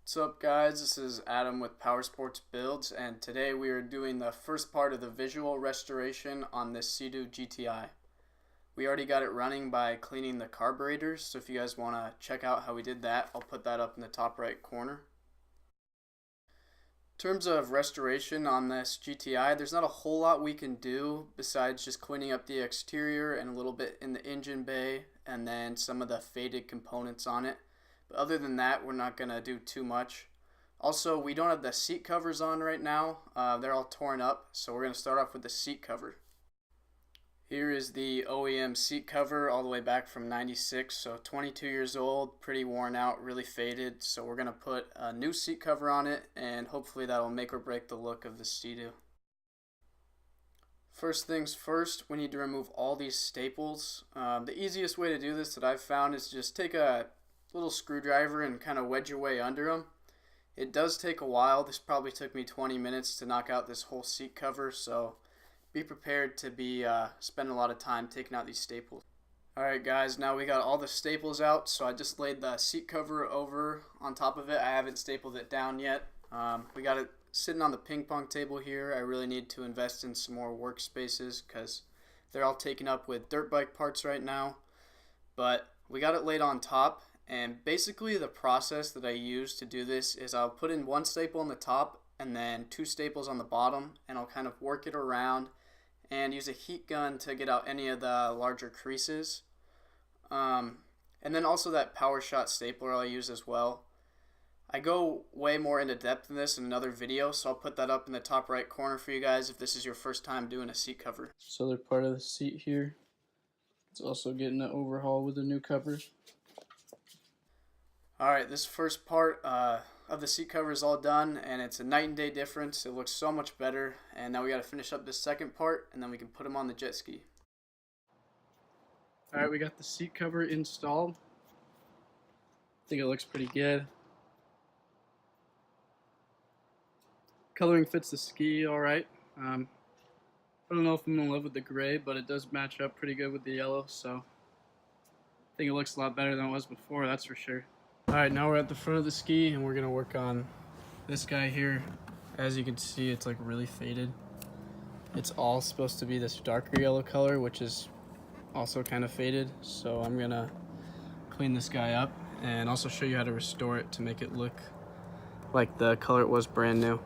What's up guys, this is Adam with Power Sports Builds, and today we are doing the first part of the visual restoration on this Seadoo GTI. We already got it running by cleaning the carburetors, so if you guys want to check out how we did that, I'll put that up in the top right corner. In terms of restoration on this GTI, there's not a whole lot we can do besides just cleaning up the exterior and a little bit in the engine bay and then some of the faded components on it. But other than that, we're not going to do too much. Also, we don't have the seat covers on right now. They're all torn up, so we're going to start off with the seat cover. Here is the OEM seat cover all the way back from '96, so 22 years old, pretty worn out, really faded. So we're going to put a new seat cover on it, and hopefully that will make or break the look of the Seadoo. First things first, we need to remove all these staples. The easiest way to do this that I've found is just take a little screwdriver and kind of wedge your way under them. It does take a while. This probably took me 20 minutes to knock out this whole seat cover, so be prepared to be spending a lot of time taking out these staples. Alright guys, now we got all the staples out, so I just laid the seat cover over on top of it. I haven't stapled it down yet. We got it sitting on the ping pong table here. I really need to invest in some more workspaces because they're all taken up with dirt bike parts right now. But we got it laid on top. And basically the process that I use to do this is I'll put in one staple on the top and then two staples on the bottom, and I'll kind of work it around and use a heat gun to get out any of the larger creases. And then also that power shot stapler I'll use as well. I go way more into depth in this in another video, so I'll put that up in the top right corner for you guys if this is your first time doing a seat cover. So they're part of the seat here. It's also getting an overhaul with the new cover. Alright, this first part of the seat cover is all done, and it's a night and day difference. It looks so much better, and now we got to finish up this second part, and then we can put them on the jet ski. Alright, we got the seat cover installed. I think it looks pretty good. Coloring fits the ski alright. I don't know if I'm in love with the gray, but it does match up pretty good with the yellow, so I think it looks a lot better than it was before, that's for sure. Alright, now we're at the front of the ski and we're going to work on this guy here. As you can see, it's like really faded. It's all supposed to be this darker yellow color, which is also kind of faded. So I'm going to clean this guy up and also show you how to restore it to make it look like the color it was brand new.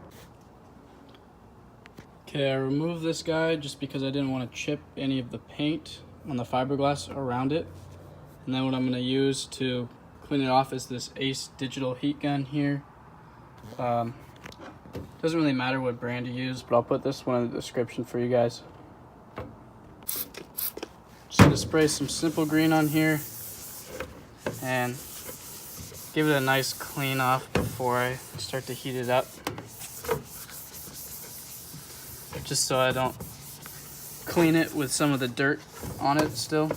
Okay, I removed this guy just because I didn't want to chip any of the paint on the fiberglass around it. And then what I'm going to use to clean it off is this Ace digital heat gun here. Doesn't really matter what brand you use, but I'll put this one in the description for you guys. Just gonna spray some simple green on here and give it a nice clean off before I start to heat it up, just so I don't clean it with some of the dirt on it still.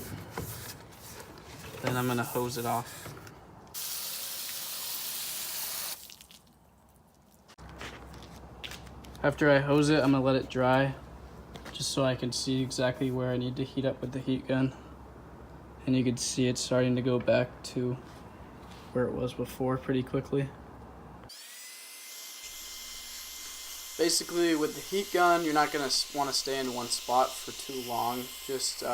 Then I'm gonna hose it off. After I hose it, I'm going to let it dry just so I can see exactly where I need to heat up with the heat gun. And you can see it's starting to go back to where it was before pretty quickly. Basically, with the heat gun, you're not going to want to stay in one spot for too long. Just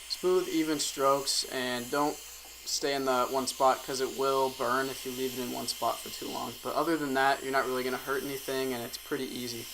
smooth, even strokes, and don't stay in the one spot because it will burn if you leave it in one spot for too long. But other than that, you're not really going to hurt anything, and it's pretty easy.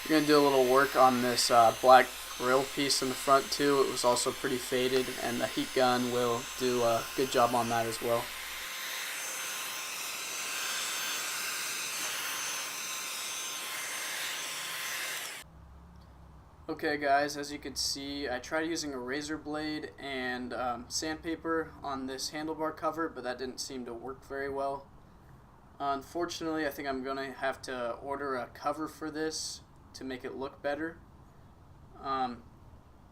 We're going to do a little work on this black grill piece in the front too. It was also pretty faded, and the heat gun will do a good job on that as well. Okay guys, as you can see, I tried using a razor blade and sandpaper on this handlebar cover, but that didn't seem to work very well. Unfortunately, I think I'm going to have to order a cover for this to make it look better. I'm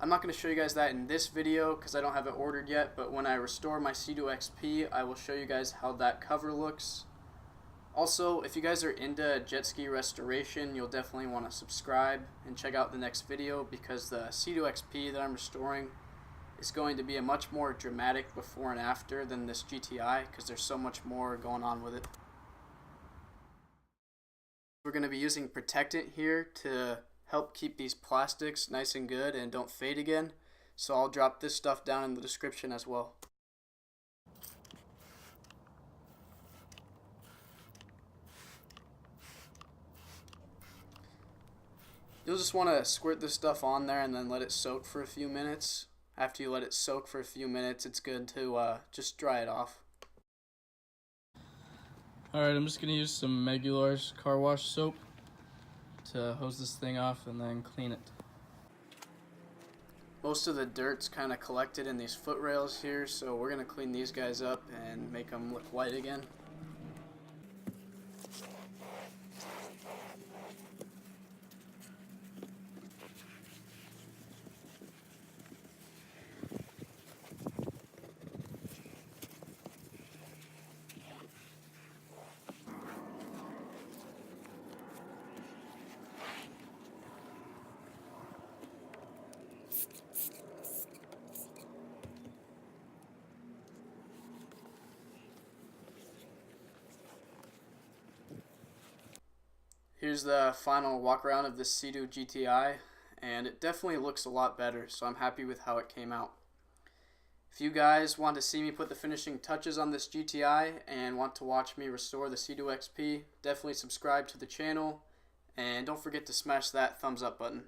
not going to show you guys that in this video because I don't have it ordered yet, but when I restore my Seadoo XP, I will show you guys how that cover looks. Also, if you guys are into jet ski restoration, you'll definitely want to subscribe and check out the next video, because the Seadoo XP that I'm restoring is going to be a much more dramatic before and after than this GTI, because there's so much more going on with it. We're going to be using protectant here to help keep these plastics nice and good and don't fade again, so I'll drop this stuff down in the description as well. You'll just want to squirt this stuff on there and then let it soak for a few minutes. After you let it soak for a few minutes, it's good to just dry it off. Alright, I'm just going to use some Megular's car wash soap to hose this thing off and then clean it. Most of the dirt's kind of collected in these foot rails here, so we're going to clean these guys up and make them look white again. Here's the final walk around of this Seadoo GTI, and it definitely looks a lot better, so I'm happy with how it came out. If you guys want to see me put the finishing touches on this GTI and want to watch me restore the Seadoo XP, definitely subscribe to the channel, and don't forget to smash that thumbs up button.